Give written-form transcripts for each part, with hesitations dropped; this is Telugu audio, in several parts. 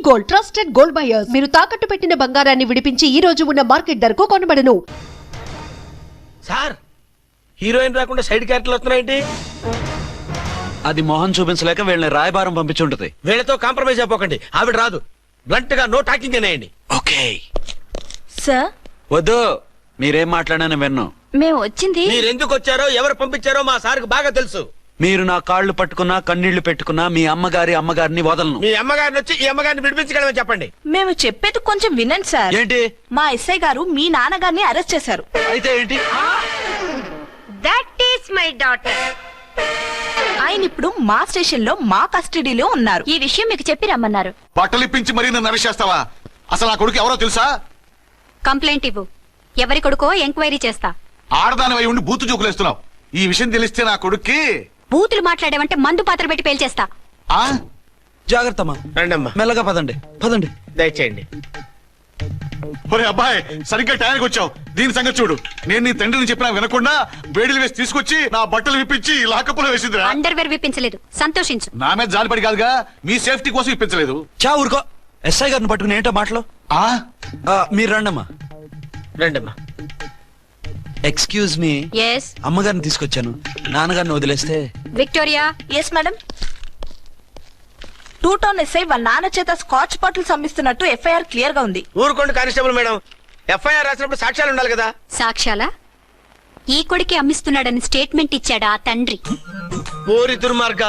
Gold, trusted gold buyers. మీరు తాకట్టు పెట్టిన బంగారాన్ని విడిపించి ఈ రోజు ఉన్న మార్కెట్ ధరకు కొనబడను. సార్, హీరోయిన్ రాకుండా సైడ్ క్యారెక్టర్లు వస్తున్నాయేంటి? అది మోహన్ చూపించలేక వీళ్ళని రాయబారం పంపించుంటది. వీళ్ళతో కాంప్రమైజ్ అయిపోకండి. ఆవిడ రాదు. బ్లంట్ గా నో టాకింగ్ అనేయండి. Okay sir. వద్దు, మీరేం మాట్లాడానని విన్ను. మేము వచ్చింది మీరెందుకు వచ్చారో ఎవరు పంపించారో మా సార్కు బాగా తెలుసు. మీరు నా కాళ్ళు పట్టుకున్నా కన్నీళ్లు పెట్టుకున్నా మీ అమ్మగారిని వదలను. మీ అమ్మగారిని వచ్చి ఈ అమ్మగారిని విడిపించగలమని చెప్పండి. మేము చెప్పేది కొంచెం వినండి సార్. ఏంటి? మా ఎస్ఐ గారు మీ నాన్నగారిని అరెస్ట్ చేశారు. అయితే ఏంటి? That is my daughter. ఆయన ఇప్పుడు మా స్టేషన్ లో మా కస్టడీలో ఉన్నారు. ఈ విషయం మీకు చెప్పి రమ్మన్నారు. బట్టలిప్పించి మరీ నన్ను అరెస్ట్ చేస్తావా? అసలు ఆ కొడుకు ఎవరో తెలుసా? కంప్లైంట్ ఇవ్వు. ఎవరి కొడుకో ఎంక్వైరీ చేస్తా. ఆడదానివై ఉండి బూతు జోకులేస్తున్నావు. ఈ విషయం తెలిస్తే నా కొడుక్కి బూతులు మాట్లాడేవంటే మందు పాత్ర పెట్టి పేల్చేస్తా. జాగ్రత్తమ్మా. రండమ్మా. మెల్లగా పదండి. దయచేయండి. ఒరే అబ్బాయి, సరిగ్గా టైంకి వచ్చావు. దీని సంగతి చూడు. నేను నీ తండ్రిని చెప్పినా వినకుండా బేడీలు వేసి తీసుకొచ్చి నా బట్టలు విప్పించి లాకప్పులో వేసిందిరా. అండర్వేర్ విప్పించలేదు, సంతోషించు. నా మీద జాలిపడి కాదుగా, మీ సేఫ్టీ కోసం ఇప్పించలేదు. చా ఊరుకో. ఎస్ఐ గారిని పట్టుకుని ఏంటో మాటలు. మీరు రండమ్మా. రండమ్మా. Excuse me. ఎస్. అమ్మగారిని తీసుకొచ్చాను. నాన్నగారిని వదిలేస్తే. Victoria. Yes madam. 2 town SI వాళ్ళ నాన్న చేత స్కాచ్ బాటిల్స్ అమ్మిస్తున్నట్టు ఎఫ్ఐఆర్ క్లియర్ గా ఉంది. ఊరుకోండి కానిస్టేబుల్ మేడం. ఎఫ్ఐఆర్ రాసినప్పుడు సాక్ష్యాలు ఉండాలి కదా. సాక్ష్యాలా? ఈ కొడుకే అమ్మిస్తున్నాడని స్టేట్మెంట్ ఇచ్చాడా ఆ తండ్రి? ఓరి దుర్మార్గ,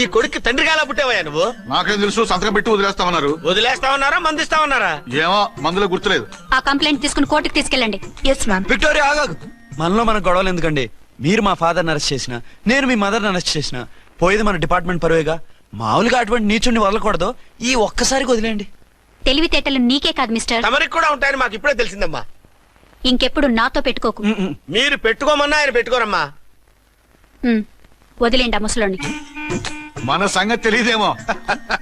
ఈ కొడుక్కి తండ్రిగా ఎలా పుట్టావయ్యా నువ్వు? నాకేం తెలుసు, సంతకం పెట్టి వదిలేస్తామన్నారు. వదిలేస్తామన్నారా మందిస్తామన్నారా? ఏమో, మందులో గుర్తులేదు. ఆ కంప్లైంట్ తీసుకుని కోర్టుకు తీసుకెళ్ళండి. Yes ma'am. విక్టోరియా ఆగాగు. మనలో మన గొడవలు ఎందుకండి? మీరు మా ఫాదర్ని అరెస్ట్ చేసిన, నేను మీ మదర్ని అరెస్ట్ చేసిన, పోయేది మన డిపార్ట్మెంట్ పరువేగా. మామూలుగా అటువంటి నీచుని వదలకూడదు. ఈ ఒక్కసారికి వదిలేండి. తెలివితేటలు నీకే కాదు మిస్టర్, తమరికి కూడా ఉంటాయని మాకు ఇప్పుడే తెలిసిందమ్మా. ఇంకెప్పుడు నాతో పెట్టుకోకు. మీరు పెట్టుకోమన్నా ఆయన పెట్టుకోరమ్మా. వదిలేండి ఆ ముసలోని. మన సంగతి తెలియదేమో.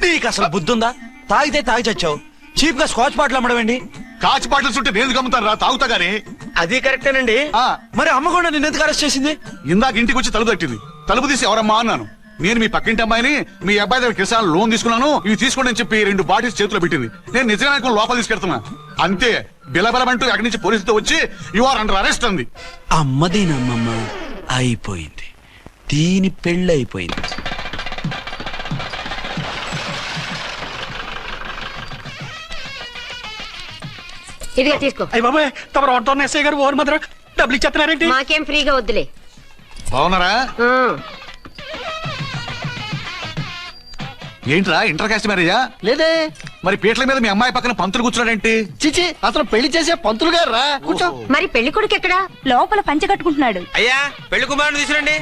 నీకు అసలు బుద్ధుందా? తాగితే తాగి చచ్చావు. చీప్ గా స్కాచ్ బాటిల్ అమ్మడమేండి? కాచి బాటిల్స్ ఉంటే నేను గమ్ముతాను రా, తాగుతా గానీ. అది కరెక్టేనండి. మరి అమ్మ కూడా నిన్ను ఎందుకు అరెస్ట్ చేసింది? ఇందాక ఇంటికి వచ్చి తలుపు తట్టింది. తలుపు తీసి ఎవరమ్మా అన్నాను. నేను మీ పక్కింటి అమ్మాయిని, మీ అబ్బాయి దగ్గర కిసాన్ లోన్ తీసుకున్నాను, ఇవి తీసుకోండి అని చెప్పి 2 బాటిల్స్ చేతిలో పెట్టింది. నేను నిజంగా లోపల తీసుకెళ్తున్నా. అంతే, బిలబిలమంటూ అక్కడి నుంచి పోలీసుతో వచ్చి యు ఆర్ అండర్ అరెస్ట్ అంది. అమ్మదేనమ్మమ్మ అయిపోయింది. దీని పెళ్ళి అయిపోయింది. ఇదిగా తీసుకో. అయ్య బాబాయ్, తమరు ఆటో ఎస్ఐ గారు ఓవర్ మాత్రం డబ్బులు ఇచ్చేస్తున్నారేంటి? మాకేం ఫ్రీగా వద్దులే. బాగున్నారా? ఏంట్రా, ఇంటర్ కాస్ట్ మ్యారేజా? లేదే. మరి పీటల మీద మీ అమ్మాయి పక్కన పంతులు కూర్చున్నాడేంటి? చిచి, అతను పెళ్లి చేసే పంతులు గారు రా. కూర్చో. మరి పెళ్లి కొడుకు ఎక్కడా? లోపల పంచె కట్టుకుంటున్నాడు. అయ్యా, పెళ్లి కుమారుని తీసుకురండి.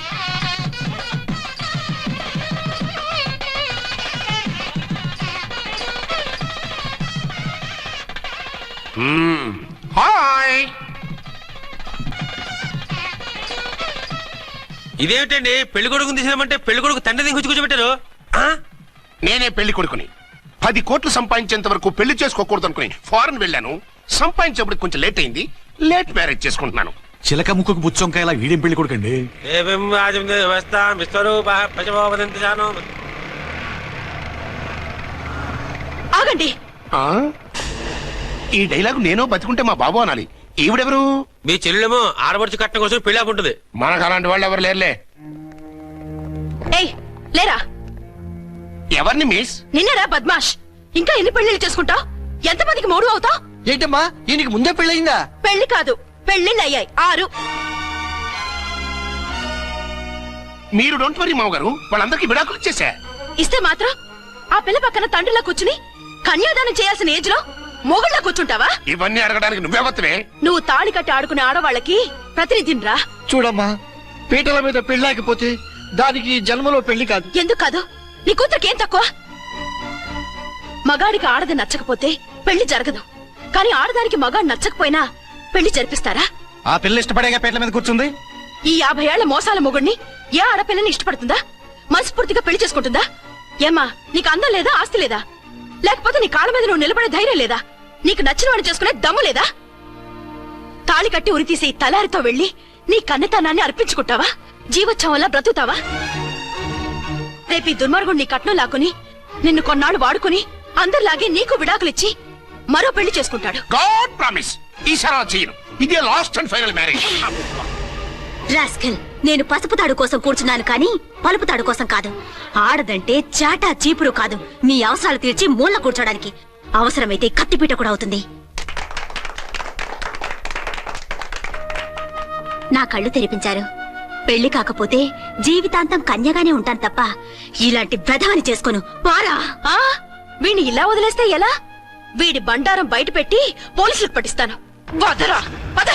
హాయ్. ఇదేమిటండి, పెళ్లి కొడుకుని తీసినామంటే పెళ్లి కొడుకు తండ్రి దిగి కూర్చోబెట్టారు. నేనే పెళ్లి కొడుకుని. 10 కోట్లు సంపాదించేంత వరకు పెళ్లి చేసుకోకూడదు అనుకుని ఫారెన్ వెళ్ళాను. సంపాదించేప్పుడు కొంచెం లేట్ అయింది. లేట్ మ్యారేజ్ చేసుకుంటున్నాను. చిలక ముక్కుకు బుచ్చొంకాయ ఇలా వీడేం పెళ్లి కొడుకండి? ఆగండి. ఈ డైలాగ్ నేను బతికుంటే మా బాబు అనాలి. ఈవిడెవరు? మీ చెల్లెమో ఆడబడుచు కట్టడం కోసం పెళ్లి ఆపుంటది. మనకు అలాంటి వాళ్ళు ఎవరు లేరులే. ఏయ్, లేరా. ఎవరిని మిస్? నిన్నరా బద్మాష్. ఇంకా ఎన్ని పెళ్లిళ్ళు చేసుకుంటా? ఎంతమందికి మూడు అవుతా? ఏంటమ్మా, ఈయనకి ముందే పెళ్ళయిందా? పెళ్లి కాదు, పెళ్లిళ్ళు అయ్యాయి 6. మీరు డోంట్ వరీ మామగారు, వాళ్ళందరికీ విడాకులు ఇచ్చేసా. ఇస్తే మాత్రం ఆ పిల్ల పక్కన తండ్రిలా కూర్చుని కన్యాదానం చేయాల్సిన ఏజ్ లో మొగుళ్ళ కూర్చుంటావా? ఇవన్నీ అడగడానికి నువ్వేవత్తవే? నువ్వు తాళి కట్టి ఆడుకునే ఆడవాళ్ళకి ప్రతినిధిరా. చూడమ్మా, పీటల మీద పెళ్ళాకపోతే దానికి జన్మలో పెళ్లి కాదు. ఎందుకు కాదు? నీ కూతురికేం తక్కువ? మగాడికి ఆడది నచ్చకపోతే పెళ్లి జరగదు. కానీ ఆడదానికి మగాడు నచ్చకపోయినా పెళ్లి జరిపిస్తారా? ఆ పిల్ల ఇష్టపడేగా పీటల మీద కూర్చుంది. ఈ 50 ఏళ్ల మోసాల మొగుడిని ఏ ఆడపిల్లని ఇష్టపడుతుందా? మనస్ఫూర్తిగా పెళ్లి చేసుకుంటుందా? ఏమ్మా, నీకు అందం లేదా, ఆస్తి లేదా? లేకపోతే నీ కాళ్ళ మీద నువ్వు నిలబడే ధైర్యం లేదా? నీకు నచ్చిన వాడిని చేసుకునే దమ్ము లేదా? తాళి కట్టి ఉరితీసే ఈ తలారితో వెళ్లి నీ కన్నెతనాన్ని అర్పించుకుంటావా? జీవోత్సవంలా బ్రతుకుతావా? రేపు ఈ దుర్మార్గుడు నీ కట్నం లాక్కుని నిన్ను కొన్నాళ్ళు వాడుకుని అందరిలాగే నీకు విడాకులిచ్చి మరో పెళ్లి చేసుకుంటాడు. గాడ్ ప్రామిస్ ఈసారి అలా చేయను. ఇదే last and final marriage. Rascal, నేను పసుపు తాడు కోసం కూర్చున్నాను కానీ పలుపు తాడు కోసం కాదు. ఆడదంటే చాటా చీపురు కాదు, నీ అవసరాలు తీర్చి మూల కూర్చోడానికి. అవసరమైతే కత్తిపీట కూడా అవుతుంది. నా కళ్ళు తెరిపించారు. పెళ్లి కాకపోతే జీవితాంతం కన్యగానే ఉంటాను తప్ప ఇలాంటి వెధవని చేసుకోను. పారా ఆ వీణ్ణి ఇలా వదిలేస్తే ఎలా? వీడి బండారం బయట పెట్టి పోలీసులకు పట్టిస్తాను. వదరా వద.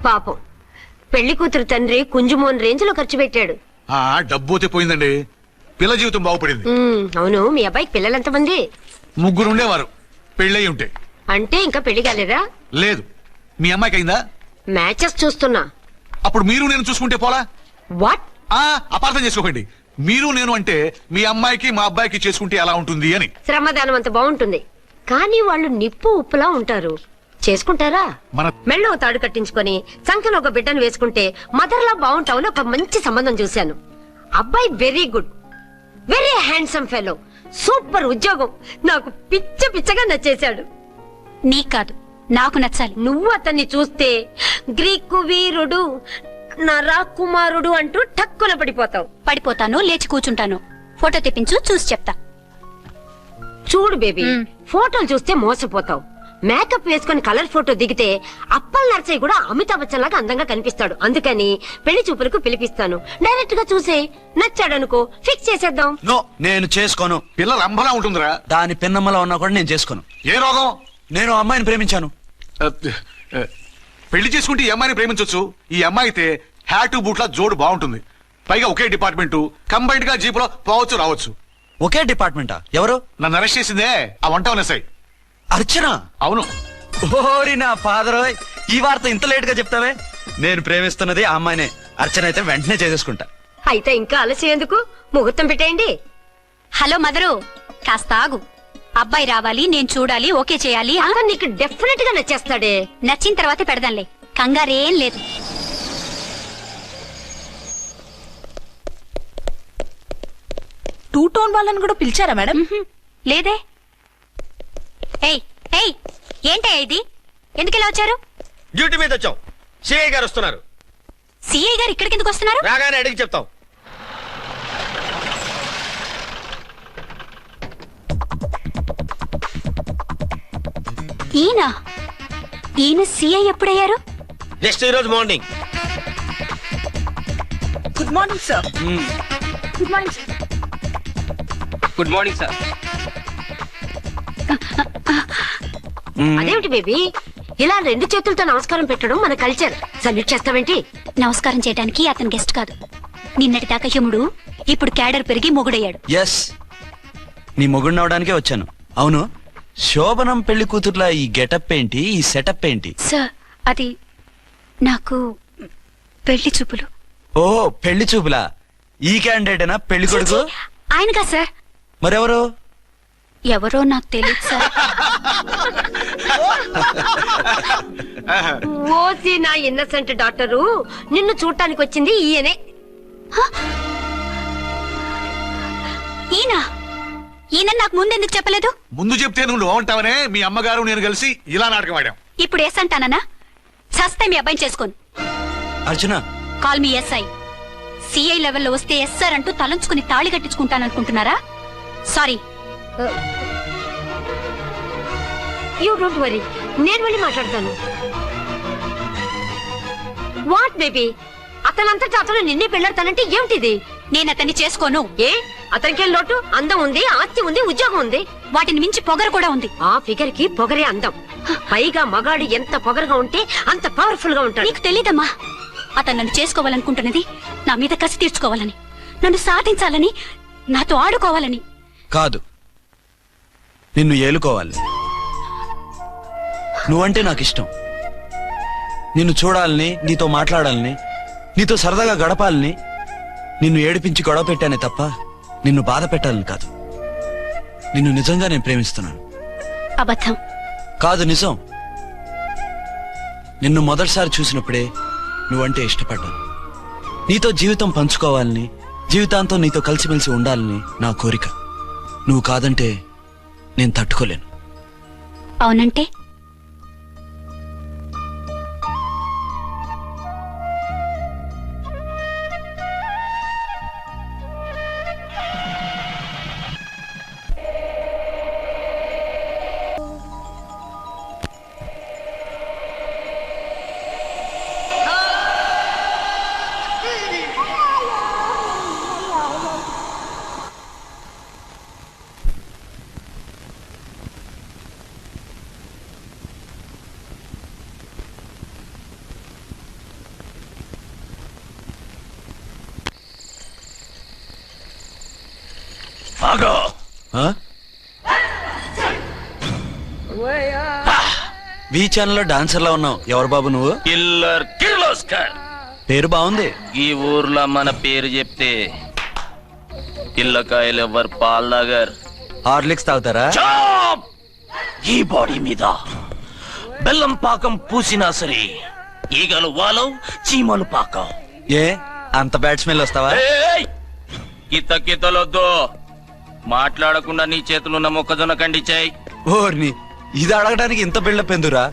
పాపం, పెళ్లి కూతురు తండ్రి కుంజుమోన్ రేంజ్ లో ఖర్చు పెట్టాడు. ఆ డబ్బు అయితే పోయిందండి, పిల్ల జీవితం బాగుపడింది. అవును, మీ అబ్బాయికి పిల్లలెంతమంది? 3 ఉండేవారు, పెళ్ళయి ఉంటే. అంటే ఇంకా పెళ్లి కాలేదా? లేదు. మీ అమ్మాయికి అయిందా? మ్యాచెస్ చూస్తున్నా. అప్పుడు మీరు నేను చూసుకుంటే పోలా? వాట్? అపార్థం చేసుకోకండి. మీరు నేను అంటే మీ అమ్మాయికి మా అబ్బాయికి చేసుకుంటే ఎలా ఉంటుంది అని. శ్రమదానం అంత బాగుంటుంది, కానీ వాళ్ళు నిప్పు ఉప్పులా ఉంటారు. చేసుకుంటారా? మన మెళ్ళో తాడు కట్టించుకొని సంఖ్యలో ఒక బిడ్డను వేసుకుంటే మదర్లా బాగుంటామని ఒక మంచి సంబంధం చూశాను. అబ్బాయి very good, very handsome fellow, super ఉద్యోగం. నాకు పిచ్చగా నచ్చేశాడు. నీకు కాదు, నాకు నచ్చాలి. నువ్వు అతన్ని చూస్తే గ్రీకు వీరుడు, నా రాకుమారుడు అంటూ టక్కున పడిపోతావు. పడిపోతాను, లేచి కూర్చుంటాను. ఫోటో తెప్పించు, చూసి చెప్తా. చూడు బేబీ, ఫోటోలు చూస్తే మోసపోతావు. మేకప్ వేసుకుని కలర్ ఫోటో దిగితే అప్పల్ నర్సయ్య కూడా అమితాబ్ బచ్చన్ లాగా అందంగా కనిపిస్తాడు. అందుకని పెళ్లి చూపులకు పిలిపిస్తాను. డైరెక్ట్ గా చూసే నచ్చాడనుకో, ఫిక్స్ చేసేద్దాం. నో, నేను చేసుకోను. పిల్ల రంభలా ఉంటుందిరా. దాని పిన్నమ్మలా ఉన్నా కూడా నేను చేసుకోను. ఏ రోగం? నేను ఆ అమ్మాయిని ప్రేమించాను. పెళ్లి చేసుకుంటే ఈ అమ్మాయిని ప్రేమించొచ్చు. ఈ అమ్మాయి అయితే హ్యాటు బూట్ల జోడు బాగుంటుంది. పైగా ఒకే డిపార్ట్మెంట్, కంబైన్డ్ గా జీపులో పోవచ్చు రావచ్చు. ఒకే డిపార్ట్మెంటా? ఎవరు? నన్ను అరెస్ట్ చేసిందే ఆ వంట ఉన్నసాయి. అర్చన? అవును. ఓరి నా ఫాదర్, ఈ వార్త ఇంత లేట్ గా చెప్తావే. నేను ప్రేమిస్తున్నది ఆ అమ్మాయినే. అర్చన అయితే వెంటనే చేసేసుకుంటా. అయితే ఇంకా ఆలస్యం ఎందుకు, ముహూర్తం పెట్టేయండి. హలో మదరు, కాస్త ఆగు. అబ్బాయి రావాలి, నేను చూడాలి, ఓకే చేయాలి. అతను నీకు డెఫినెట్ గా నచ్చేస్తాడే. నచ్చిన తర్వాత పెడదాంలే, కంగారేం లేదు. టూ టోన్ వాళ్ళని కూడా పిలిచారా మేడం? లేదే. ఏయ్ ఏయ్, ఏంటయ్యా ఇది? ఎందుకు ఇలా వచ్చారు? డ్యూటీ మీద వచ్చాం. సిఐ గారు వస్తున్నారు. సిఐ గారు ఇక్కడికి ఎందుకు వస్తున్నారు? రాగానే అడిగి చెప్తాం. ఈయన సిఐ ఎప్పుడయ్యారు? నెక్స్ట్ ఈ రోజు morning. Good morning sir. Good morning sir. Good morning sir. అదేమిటి బేబీ, ఇలా 2 చేతులతో నమస్కారం పెట్టడం మన కల్చర్. సల్యూట్ చేస్తావేంటి? నమస్కారం చేయడానికి అతను గెస్ట్ కాదు. నిన్నటి దాకా యముడు, ఇప్పుడు క్యాడర్ పెరిగి మొగుడయ్యాడు. ఎస్, నీ మొగుడిని అవడానికే వచ్చాను. అవును, శోభనం పెళ్లి కూతుర్లా ఈ గెటప్ ఏంటి, ఈ సెటప్ ఏంటి? సార్, అది నాకు పెళ్లి చూపులు. ఓ, పెళ్లి చూపులా? ఈ క్యాండిడేటేనా పెళ్లి కొడుకు? ఆయనగా సార్. మరెవరు? ఎవరో నాకు తెలియదు సార్. ఓసి నా ఇన్నసెంట్ డాక్టరు, నిన్ను చూడటానికి వచ్చింది ఈయనే. ఈయన నాకు ముందెందుకు చెప్పలేదు? ముందు చెప్తే నువ్వు బాగుంటావనే మీ అమ్మగారు నేను కలిసి ఇలా నాటకం ఆడాం. ఇప్పుడు ఎస్ అంటానా? సస్తే మీ అబ్బాయిని చేసుకోను. అర్చన, కాల్ మీ ఎస్ఐ. సిఐ లెవెల్లో వస్తే ఎస్ సార్ అంటూ తలంచుకుని తాళి కట్టించుకుంటాననుకుంటున్నారా? సారీ. యూ డోంట్ వరీ, నేను వెళ్ళి మాట్లాడతాను. వాట్ బేబీ, అతనంతటా అతను నిన్నే పెళ్ళాడతానంటే ఏమిటిది? నేను అతన్ని చేసుకోను. ఏ, అతనికేం లోటు? అందం ఉంది, ఆస్తి ఉంది, ఉద్యోగం ఉంది. వాటిని మించి పొగరు కూడా ఉంది. ఆ ఫిగర్ కి పొగరే అందం. పైగా మగాడు ఎంత పొగరుగా ఉంటే అంత పవర్ఫుల్ గా ఉంటాడు. నీకు తెలీదమ్మా, అతను నన్ను చేసుకోవాలనుకుంటున్నది నా మీద కసి తీర్చుకోవాలని, నన్ను సాధించాలని, నాతో ఆడుకోవాలని కాదు, నిన్ను ఏలుకోవాలి. నువ్వంటే నాకు ఇష్టం. నిన్ను చూడాలని, నీతో మాట్లాడాలని, నీతో సరదాగా గడపాలని, నిన్ను ఏడిపించి గొడవ పెట్టానే తప్ప నిన్ను బాధ పెట్టాలని కాదు. నిన్ను నిజంగా నేను ప్రేమిస్తున్నాను. అబద్ధం కాదు, నిజం. నిన్ను మొదటిసారి చూసినప్పుడే నువ్వంటే ఇష్టపడ్డాను. నీతో జీవితం పంచుకోవాలని, జీవితాంతం నీతో కలిసిమెలిసి ఉండాలని నా కోరిక. నువ్వు కాదంటే నేను తట్టుకోలేను. అవునంటే ఆ? వి ఛానల్లో డాన్సర్లా ఉన్నావు. ఎవరు బాబు నువ్వు? కిల్లర్ కిర్లోస్కర్. పేరు బాగుంది. ఈ ఊర్లో మన పేరు చెప్తే పిల్లకాయలు ఎవరు పాల్దాగర్. హార్లిక్స్ తాగుతారా? ఈ బాడీ మీద బెల్లం పాకం పూసినా సరే ఈగలు వాలవు, చీమలు పాకం. ఏ అంత బ్యాడ్ స్మెల్ వస్తావా? కితలొద్దు. మాట్లాడకుండా నీ చేతులున్న మొక్కజొన్న కండిచాయి. ఓర్ని, ఇది అడగడానికి ఇంత బిల్డప్ ఎందురా?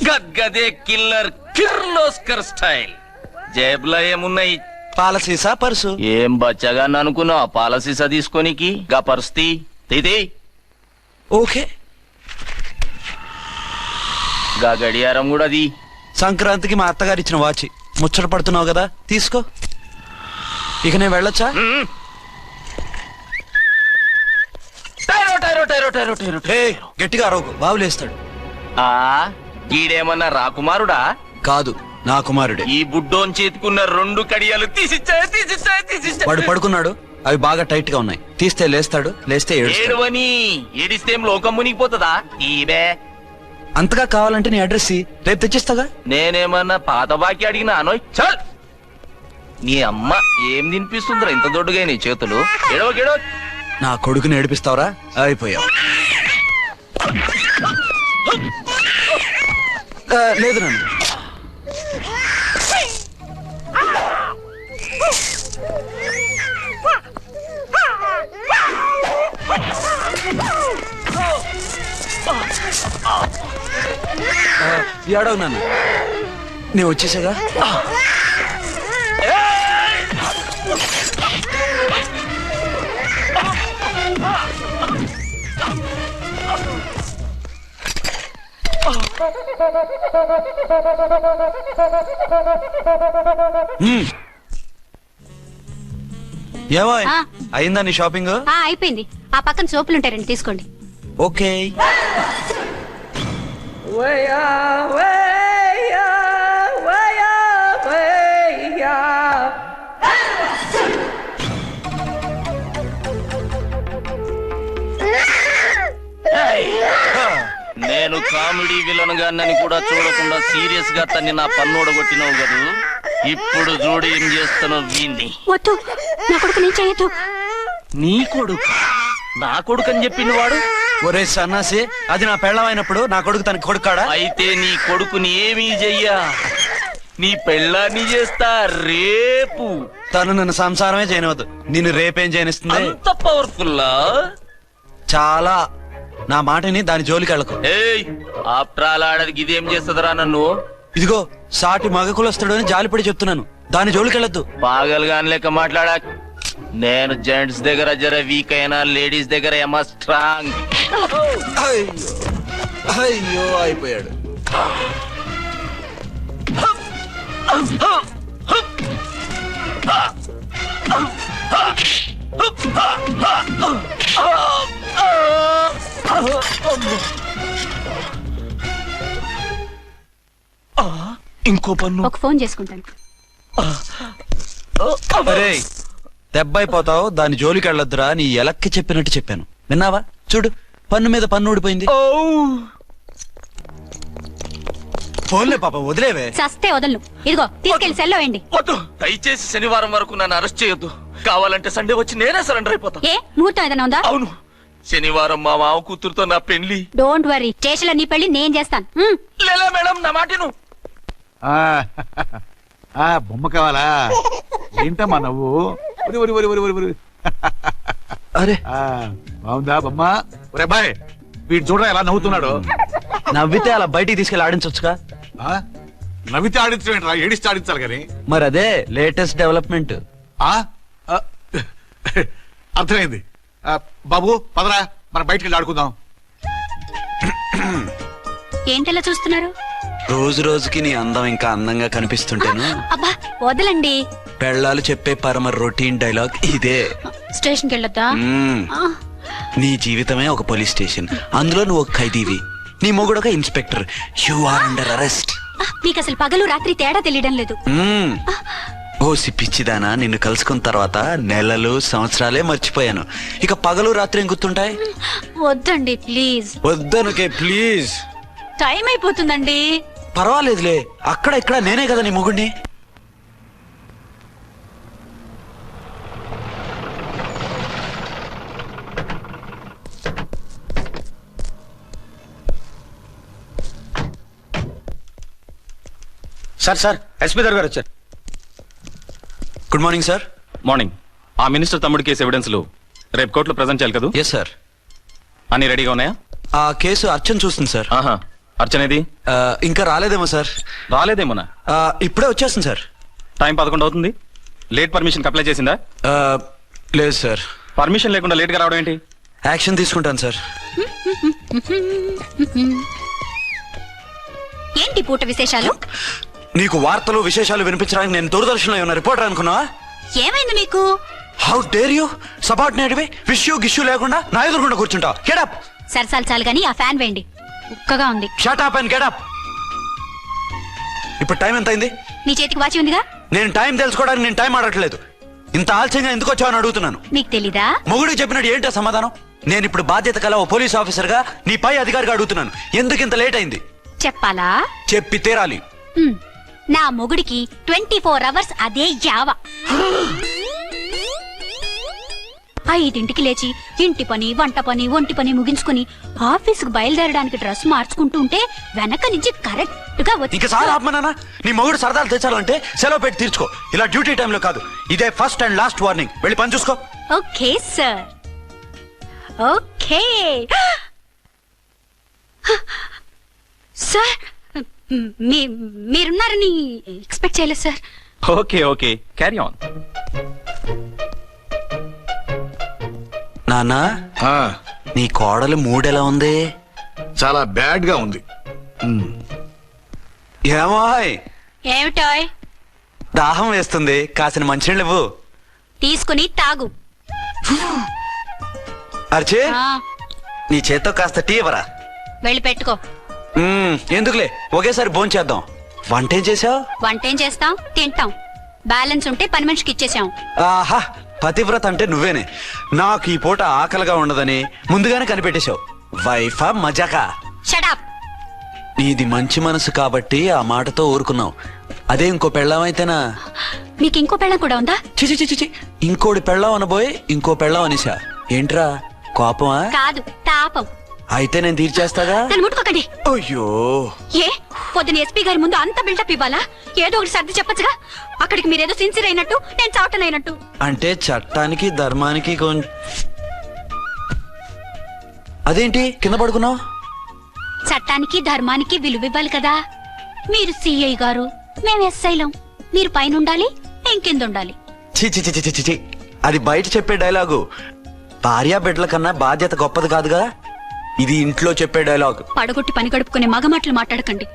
గద్గదే కిల్లర్ కిర్లోస్కర్ స్టైల్. జేబులో ఏమున్నాయి? పాల సీసా, పర్సు. ఏం బచ్చగా అనుకున్నావు? పాల సీసా తీసుకోనికి గా పరిస్థితి తీది. ఓకే. గా గడియారం కూడా అది. సంక్రాంతికి మా అత్తగారు ఇచ్చిన వాచి. ముచ్చట పడుతున్నావు కదా, తీసుకో. ఇక నేను వెళ్ళొచ్చా? గట్టిగా అరవకు, బావులేస్తాడు. గీడేమన్నా రాకుమారుడా? కాదు, నా కుమారుడే. ఈ బుడ్డోన్ చేతుకున్న 2 కడియాలు తీసిచ్చా. వాడు పడుకున్నాడు, అవి బాగా టైట్ గా ఉన్నాయి. తీస్తే లేస్తాడు, లేస్తే ఏడవని. ఏడిస్తేం లోకం మునిగిపోతుందా? ఈబే అంతగా కావాలంటే నీ అడ్రస్ రేపు తెచ్చిస్తాగా. నేనేమన్నా పాత బాకి అడిగినా అనోయ్. చల్, నీ అమ్మ ఏం తినిపిస్తుందిరా ఇంత దొడ్డుగా నీ చేతులు? ఎడవ నా కొడుకుని ఏడిపిస్తావరా? అయిపోయావు. లేదు నన్ను. ఏడవు నన్ను, నేను వచ్చేసాగా. ఏమో అయిందా నీ షాపింగ్? అయిపోయింది. ఆ పక్కన సోపులుంటాయి, రండి తీసుకోండి. ఓకే. నేను కామెడీ విలన్ గాన్నని కూడా చూడకుండా సీరియస్ గా తన్ని నా పన్నోడగొట్టినావు కదూ. ఇప్పుడు చూడు ఏం చేస్తున్నావు వీణ్ణి. వద్దు, నా కొడుకు నేను చేయొద్దు. నీ కొడుకు? నా కొడుకు అని చెప్పింది వాడు. ఒరే సన్నాసి, అది నా పెళ్ళమైనప్పుడు నా కొడుకు తన కొడుకాడా? అయితే నీ కొడుకుని ఏమీ చెయ్యా, నీ పెళ్ళాన్ని చేస్తా రేపు. తను నన్ను సంసారమే చేయనవద్దు, నిన్ను రేపేం చేయనిస్తుంది? అంత పవర్ఫుల్లా? చాలా. నా మాటని దాని జోలికి వెళ్ళకు. ఏయ్, ఆఫ్టర్ ఆల్ ఆడదికి ఇదేం చేస్తుందిరా నన్ను? ఇదిగో సాటి మగకులొస్తాడు అని జాలిపడి చెప్తున్నాను, దాని జోలికి వెళ్ళొద్దు. పాగలుగాని లెక్క మాట్లాడా. నేను జెంట్స్ దగ్గర జర వీక్ అయినా లేడీస్ దగ్గర ఏమో స్ట్రాంగ్. అయ్యో అయిపోయాడు. ఇంకో పన్ను. ఒక ఫోన్ చేసుకుంటాను. అరే దెబ్బైపోతావు, దాని జోలికి వెళ్ళొద్దురా. నీ ఎలక్కి చెప్పినట్టు చెప్పాను, విన్నావా? చూడు, పన్ను మీద పన్ను ఊడిపోయింది. ఫోన్లే పాప, వదిలేవే. చస్తే వదలను. ఇదిగో తీసుకెళ్లి సెల్లో వేయండి. వద్దు, దయచేసి శనివారం వరకు నన్ను అరెస్ట్ చేయొద్దు. కావాలంటే సండే వచ్చి నేనే సరెండర్ అయిపోతా. ఏ ముహూర్తం ఏదైనా ఉందా? అవును, శనివారం మా మావ కూతురుతో నా పెళ్లి. డోంట్ వరీ, స్టేషన్ లో నీ పెళ్లి నేను చేస్తాను. లేలా మేడం, నా మాటను. బొమ్మ కావాలా? ఏంటమ్మా నువ్వు? అరే బాగుందా బొమ్మా? ఒరే బాయ్, వీడు చూడరా ఎలా నవ్వుతున్నాడు. నవ్వితే అలా బయటికి తీసుకెళ్ళి ఆడించొచ్చుగా. ఆ? నవ్వితే ఆడించలేంట్రా, ఏడిస్తే ఆడించాలి కానీ. మరి అదే లేటెస్ట్ డెవలప్మెంట్. అర్థమైంది. బాబు పదరా, మనం బయటికి వెళ్ళి ఆడుకుందాం. ఏంటలా చూస్తున్నారు? రోజు రోజుకి నీ అందం ఇంకా అందంగా కనిపిస్తుంటేను. అబ్బా వదలండి. పెళ్ళాలు చెప్పే పరమ రొటీన్ డైలాగ్ ఇదే. స్టేషన్కి వెళ్ళొద్దా? నీ జీవితమే ఒక పోలీస్ స్టేషన్, అందులో నువ్వు ఒక ఖైదీవి, నీ మొగుడు ఒక inspector. You are under arrest. మీకు అసలు పగలు రాత్రి తేడా తెలియడం లేదు. ఓసి పిచ్చిదానా, నిన్ను కలుసుకున్న తర్వాత నెలలు సంవత్సరాలే మర్చిపోయాను. ఇక పగలు రాత్రి ఏం గుర్తుంటాయి? వద్దండి ప్లీజ్. వద్దనుకే ప్లీజ్. టైం అయిపోతుందండి. పర్వాలేదులే, అక్కడ ఇక్కడ నేనే కదా నీ మొగుడిని. సార్ ఎస్పీ గారు వచ్చారు. Good morning sir. మార్నింగ్. ఆ మినిస్టర్ తమ్ముడి కేసు ఎవిడెన్స్లు రేపు కోర్టులో ప్రజెంట్ చేయాలి కదా? Yes sir. అన్ని రెడీగా ఉన్నాయా? ఆ కేసు అర్చన్ చూస్తుంది సార్. ఆహా, అర్చనేది? ఇంకా రాలేదేమో సార్. రాలేదేమోనా? ఇప్పుడే వచ్చేస్తుంది సార్. టైం 11 అవుతుంది. లేట్ పర్మిషన్ అప్లై చేసిందా? లేదు సార్. పర్మిషన్ లేకుండా లేట్ గా రావడం ఏంటి? యాక్షన్ తీసుకుంటాను సార్. ఏంటి పూట విశేషాలు? నీకు వార్తలు విశేషాలు వినిపించడానికి నేను దూరదర్శన్లో ఏమన్నా రిపోర్టర్ అనుకున్నావా? ఏమైంది మీకు? హౌ డేర్ యూ సబార్డినేట్వి విష్యూ గిష్యూ లేకుండా నా ఎదురుకుండా కూర్చుంటావు? Get up. సరసాలు చాలు గానీ ఆ ఫ్యాన్ వేయండి, ఉక్కగా ఉంది. Shut up and get up. ఇప్పుడు టైం ఎంత అయింది? నీ చేతికి వాచి ఉందిగా. నేను టైం తెలుసుకోవడానికి నేను టైం ఆడట్లేదు. ఇంత ఆలస్యంగా ఎందుకు వచ్చావని అడుగుతున్నాను. మీకు తెలీదా? మొగుడికి చెప్పినట్టు ఏంటో సమాధానం? నేను ఇప్పుడు బాధ్యత కల ఓ పోలీస్ ఆఫీసర్ గా నీ పై అధికారిగా అడుగుతున్నాను, ఎందుకు ఇంత లేట్ అయింది? చెప్పాలా? చెప్పి తీరాలి. నా మొగుడికి 24 అవర్స్ అదే యావ. 5ంటికి లేచి ఇంటి పని, వంట పని, ఒంటి పని ముగించుకుని ఆఫీసుకు బయలుదేరడానికి డ్రెస్ మార్చుకుంటూ ఉంటే వెనక నుంచి కరెక్ట్ గా వచ్చి. ఇంకా సార్ ఆత్మనానా, నీ మొగుడు సరదాలు తెచ్చాలంటే సెలవు పెట్టి తీర్చుకో. ఇలా డ్యూటీ టైంలో కాదు. ఇదే ఫస్ట్ అండ్ లాస్ట్ వార్నింగ్. వెళ్ళి పని చూసుకో. Okay sir. Okay sir. మీరున్నారని ఎక్స్పెక్ట్ చేయలేదు sir. Okay okay, carry on. నానా, నీ కోడలు మూడెలా ఉంది? చాలా బ్యాడ్ గా ఉంది. ఏమాయ్? ఏమిటాయ్? దాహం వేస్తుంది, కాసిన మంచినీళ్ళు ఇవ్వు. తీసుకుని తాగు. అర్చే, నీ చేత్తో కాస్త టీ ఇవ్వరా. వెళ్ళి పెట్టుకో. ఎందుకులే, ఒకేసారి భోంచేద్దాం. వంటేం చేసావు? వంటేం చేస్తాం, తింటాం. బ్యాలెన్స్ ఉంటే పని మనిషికి ఇచ్చేసాం. ఆహా, పతివ్రత అంటే నువ్వేనే. నాకు ఈ పూట ఆకలిగా ఉండదని ముందుగానే కనిపెట్టేశావు. వైఫా మజాకా? షటప్. నీది మంచి మనసు కాబట్టి ఆ మాటతో ఊరుకున్నావు. అదే ఇంకో పెళ్ళాం అయితేనా? మీకు ఇంకో పెళ్ళం కూడా ఉందా? చిచి చిచి చి, ఇంకోటి పెళ్ళాం అనబోయి ఇంకో పెళ్ళాం అనేసా. ఏంట్రా కోపమా? కాదు, తాపం. అయితే నేను తీర్చేస్తాగా. నన్ను ముట్టుకోకండి. అయ్యో, ఏ పొద్దున ఎస్పీ గారి ముందు అంత బిల్డప్ ఇవ్వాలా? ఏదో ఒకటి సర్ది చెప్పచ్చుగా. అక్కడికి మీరేదో సిన్సియర్ అయినట్టు, నేను చావటం అయినట్టు. అంటే చట్టానికి ధర్మానికి అదేంటి కింద పడుకున్నావు? చట్టానికి ధర్మానికి విలువ ఇవ్వాలి కదా. మీరు సిఐ గారు, మేము ఎస్ఐలం. మీరు పైన ఉండాలి, నేను కింద ఉండాలి. చిచి చిచి చిచి చి, అది బయట చెప్పే డైలాగు. భార్యా బిడ్డల కన్నా బాధ్యత గొప్పది కాదుగా. ఇది ఇంట్లో చెప్పే డైలాగ్. పడగొట్టి పని గడుపుకునే మగమాటలు మాట్లాడకండి.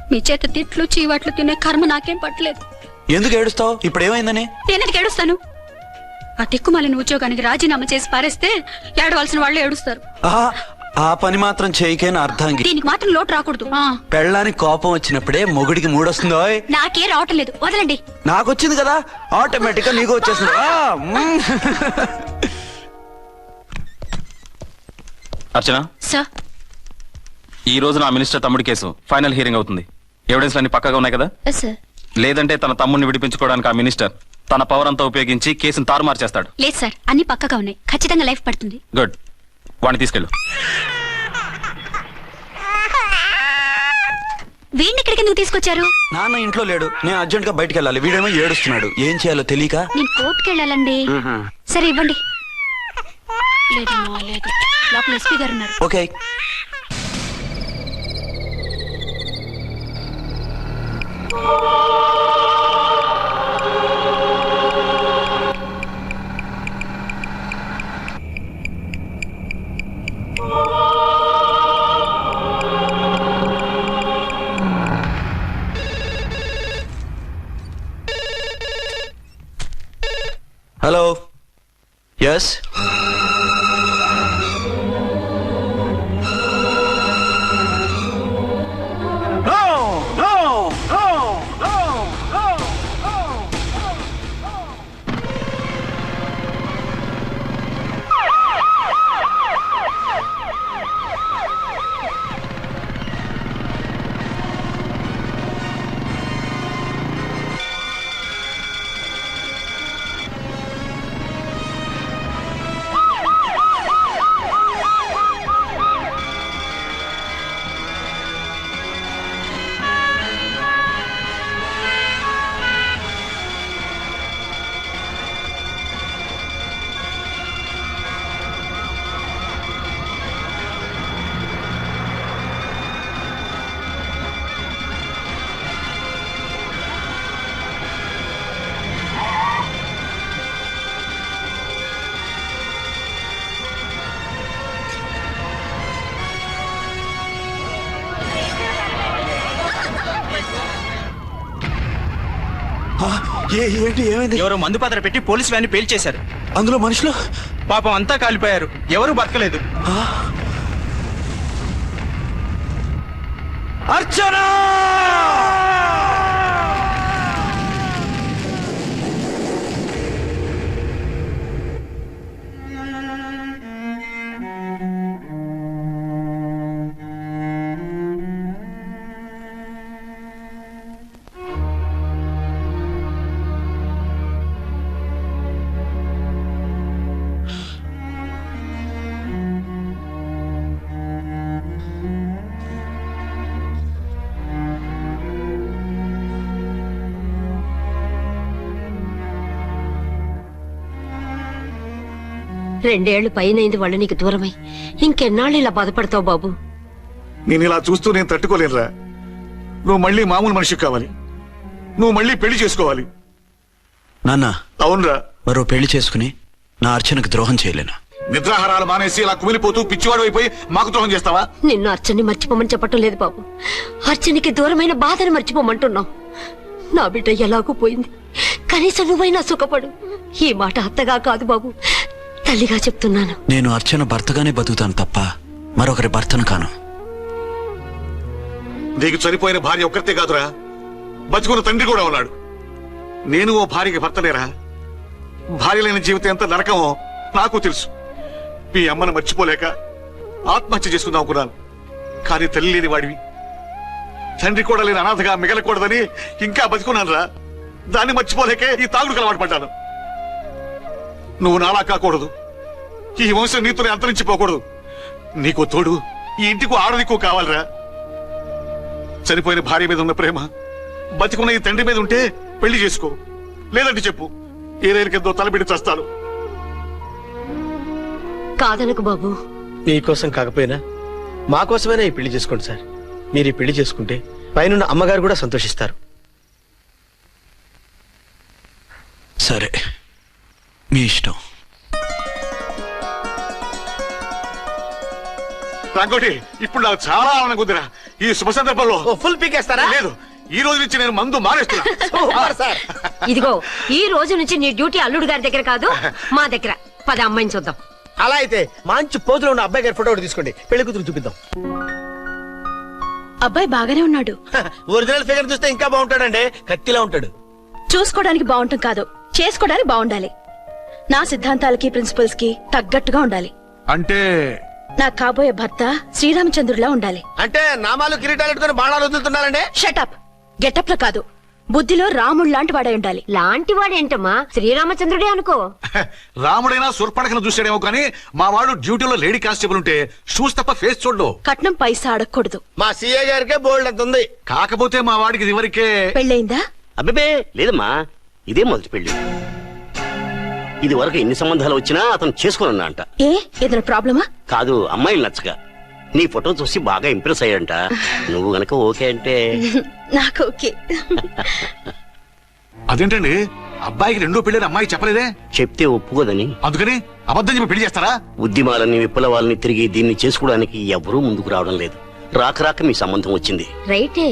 మీ చేత తిట్లు చీవాట్లు తినే కర్మ నాకేం పట్టలేదు. ఎందుకు ఏడుస్తావు? ఇప్పుడు ఏమైందని? నేనెందుకు ఏడుస్తాను? ఆ తిక్కుమాలిన ఉద్యోగానికి రాజీనామా చేసి పారేస్తే ఏడవలసిన వాళ్ళు ఏడుస్తారు. ఆ పని మాత్రం చేయకేన అర్థంగి. దీనికి మాత్రం లోటు రాకూడదు. పెళ్ళానికి కోపం వచ్చినప్పుడే మొగుడికి మూడొస్తుందో? నాకే రావటం లేదు, వదలండి. నాకు వచ్చింది కదా, ఆటోమేటిక్ గా నీకు వచ్చేసింది. అర్చన సార్, ఈ రోజు నా మినిస్టర్ తమ్ముడి కేసు ఫైనల్ హియరింగ్ అవుతుంది. ఎవిడెన్స్ అన్ని పక్కగా ఉన్నాయి కదా? సార్. లేదంటే తన తమ్ముడిని విడిపించుకోవడానికి ఆ మినిస్టర్ తన పవర్ అంతా ఉపయోగించి కేసును తారుమారు చేస్తాడు. లేదు సార్, అన్ని పక్కగా ఉన్నాయి. ఖచ్చితంగా లైఫ్ పడుతుంది. గుడ్, వాడిని తీసుకెళ్ళు. వీడిని ఇక్కడికి ఎందుకు తీసుకొచ్చారు? నాన్న ఇంట్లో లేడు, నేను అర్జెంట్ గా బయటికి వెళ్ళాలి. వీడేమో ఏడుస్తున్నాడు, ఏం చేయాలో తెలియక. నేను కోర్టుకి వెళ్ళాలండి. సరే ఇవ్వండి. లేదు లేదు, లోపల ఎస్పీ గారు ఉన్నారు. ఓకే. హలో. ఎస్. ఏంటి, ఏమైంది? ఎవరో మందు పాత్ర పెట్టి పోలీస్ వ్యాన్ పేల్చేశారు. అందులో మనుషులు పాపం అంతా కాలిపోయారు, ఎవరు బతకలేదు. అర్చనా! రెండేళ్లు పైనైంది వాళ్ళు నీకు దూరమై. ఇంకెన్నాళ్ళు ఇలా బాధపడతావు బాబు? నేను ఇలా చూస్తూ నేను తట్టుకోలేనురా. నువ్వు మళ్ళీ మామూలు మనిషి కావాలి, నువ్వు మళ్ళీ పెళ్లి చేసుకోవాలి. నాన్న. అవునరా. మరో పెళ్లి చేసుకుని నా అర్చనకు ద్రోహం చేయలేను. నిద్రాహారాలు మానేసి ఇలా కుమిలిపోతూ పిచ్చివాడు అయిపోయి మాకు ద్రోహం చేస్తావా? నిన్ను అర్చన్ని మర్చిపోమని చెప్పటం లేదు బాబు, అర్చనికి దూరమైన బాధను మర్చిపోమంటున్నావు. నా బిడ్డ ఎలాగూ పోయింది, కనీసం నువ్వైనా సుఖపడు. ఈ మాట అత్తగా కాదు బాబు, తల్లిగా చెప్తున్నాను. నేను అర్చన భర్తగానే బతుకుతాను తప్ప మరొకరి భర్తను కాను. నీకు చనిపోయిన భార్య ఒక్కరితే కాదురా, బతుకున్న తండ్రి కూడా ఉన్నాడు. నేను ఓ భార్యకి భర్తనేరా. భార్య లేని జీవితం ఎంత నరకమో నాకు తెలుసు. మీ అమ్మను మర్చిపోలేక ఆత్మహత్య చేసుకుందాం అనుకున్నాను. కానీ తల్లి లేని వాడివి, తండ్రి కూడా లేని అనాథగా మిగలకూడదని ఇంకా బతుకున్నాను రా. దాన్ని మర్చిపోలేకే ఈ తాగుడుకు అలవాటు పడ్డాను. నువ్వు నాలా కాకూడదు, ఈ వంశం నీతోనే అంతరించిపోకూడదు. నీకో తోడు, ఈ ఇంటికి ఆడదికో కావాలిరా. చనిపోయిన భార్య మీద ఉన్న ప్రేమ బతికున్న ఈ తండ్రి మీద ఉంటే పెళ్లి చేసుకో, లేదంటే చెప్పు, ఏ రైలుకెంతో తలబిడి చస్తాను. కాదనకు బాబు. మీకోసం కాకపోయినా మా కోసమైనా ఈ పెళ్లి చేసుకోండి సార్. మీరు ఈ పెళ్లి చేసుకుంటే పైన అమ్మగారు కూడా సంతోషిస్తారు. సరే, మీ ఇష్టం. రంగోటి, ఇప్పుడు నాకు చాలా ఆనందంగా ఉందిరా. ఈ శుభ సందర్భంలో ఫుల్ పీకేస్తారా? లేదు, ఈ రోజు నుంచి నేను మందు మానేస్తున్నా. ఇదిగో, ఈ రోజు నుంచి నీ డ్యూటీ అల్లుడు గారి దగ్గర కాదు, మా దగ్గర. పద అమ్మాయిని చూద్దాం. అలా అయితే మంచి పోజులో ఉన్న అబ్బాయి గారి ఫోటో ఒకటి తీసుకోండి, పెళ్లి కూతురు చూపిద్దాం. అబ్బాయి బాగానే ఉన్నాడు. ఒరిజినల్ ఫిగర్ చూస్తే ఇంకా బాగుంటాడండి, కత్తిలా ఉంటాడు. చూసుకోవడానికి బాగుంటాం కాదు, చేసుకోవడానికి బాగుండాలి. నా సిద్ధాంతాలకి ప్రిన్సిపల్స్ కి తగ్గట్టుగా ఉండాలి. అంటే నా కాబోయే భర్త శ్రీరామచంద్రుడిలా ఉండాలి. అంటే నామాలు కిరీటాలు పెట్టుకుని బాణాలు వదులుతున్నారండి. షటప్. గెటప్ లో కాదు, బుద్ధిలో రాముడు లాంటి వాడై ఉండాలి. లాంటి వాడేంటమ్మా, శ్రీరామచంద్రుడే అనుకో. రాముడైనా సుర్పడకను చూసాడేమో కానీ మా వాడు డ్యూటీలో లేడీ కానిస్టేబుల్ ఉంటే షూస్ తప్ప ఫేస్ చూడు. కట్నం పైసా అడగకూడదు. మా సీఏ గారికే బోల్డ్ అంత ఉంది. కాకపోతే మా వాడికి ఇదివరకే పెళ్ళయిందా? అబ్బే లేదమ్మా, ఇదే మొదటి పెళ్లి. ఇది వరకు ఎన్ని సంబంధాలు వచ్చినా అతను చేసుకోనన్నా అంట. ఏ ఏదైనా ప్రాబ్లమా? కాదు, అమ్మాయిలు నచ్చగా నీ ఫోటో చూసి బాగా ఇంప్రెస్ అయ్యంట. నువ్వు గనక ఓకే అంటే నాకు ఓకే. అదేంటండి అబ్బాయికి రెండో పెళ్లి అమ్మాయి చెప్పలేదే? చెప్తే ఒప్పుకోదని. అందుకని అబద్ధం చెప్పి పెళ్లి చేస్తారా? ఉద్యమాలని విప్లవాలని తిరిగి దీన్ని చేసుకోవడానికి ఎవరూ ముందుకు రావడం లేదు. రాక రాక మీ సంబంధం వచ్చింది. రైటే,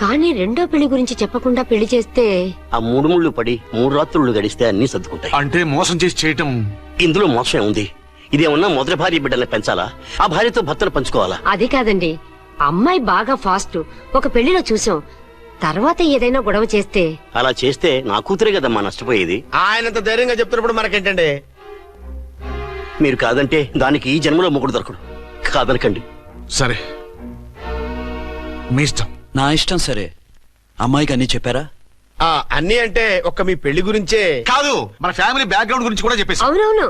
కానీ రెండో పెళ్లి గురించి చెప్పకుండా పెళ్లి చేస్తే ఆ 3 ముళ్ళు పడి 3 రాత్రులు గడిస్తే అన్ని సర్దుకుంటాయి. అంటే మోసం చేసి చేయటం. ఇందులో మోసం ఉంది. ఇదేమన్నా మొదటి భార్య బిడ్డల్ని పెంచాలా, ఆ భార్యతో భర్తను పంచుకోవాలా? అది కాదండి, అమ్మాయి బాగా ఫాస్ట్. ఒక పెళ్లిలో చూసాం, తర్వాత ఏదైనా గొడవ చేస్తే. అలా చేస్తే నా కూతురే కదమ్మా నష్టపోయేది. ఆయనంత ధైర్యంగా చెప్తున్నప్పుడు మనకేంటండి? మీరు కాదంటే దానికి ఈ జన్మలో మొగుడు దొరకడు. కాదనకండి. సరే మీ ఇష్టం. నా ఇష్టం సరే. అమ్మాయికి అన్ని చెప్పారా? అన్ని అంటే ఒక్క మీ పెళ్లి గురించే కాదు, మన ఫ్యామిలీ బ్యాక్గ్రౌండ్ గురించి కూడా చెప్పేసి. అవునవును,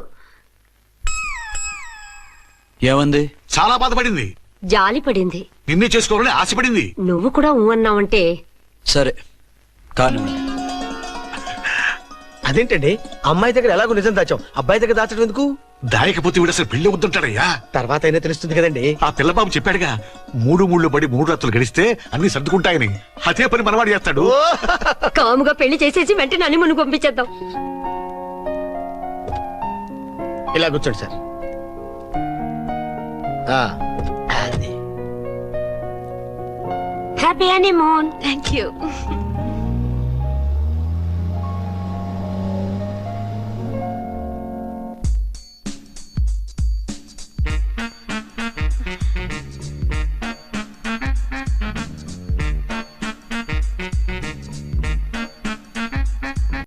ఏమంది? చాలా బాధపడింది, జాలి పడింది, నిన్నే చేసుకోవాలని ఆశపడింది. నువ్వు కూడా ఊ అన్నావంటే. సరే కానీ అదేంటండి, అమ్మాయి దగ్గర ఎలాగో నిజం దాచాం, అబ్బాయి దగ్గర దాచడం ఎందుకు? దాయకపోతే వీడు అసలు పెళ్లి వద్దంటాడయ్యా. తర్వాత అయినా తెలుస్తుంది కదండి. ఆ పిల్లబాబు చెప్పాడుగా, 3 ముళ్ళు పడి 3 రాత్రులు గడిస్తే అన్ని సర్దుకుంటాయని. అదే పని మనవాడు చేస్తాడు. కాముగా పెళ్లి చేసేసి వెంటనే హనీమూన్ పంపించేద్దాం. ఇలా కూర్చోండి sir. Happy honeymoon. Thank you.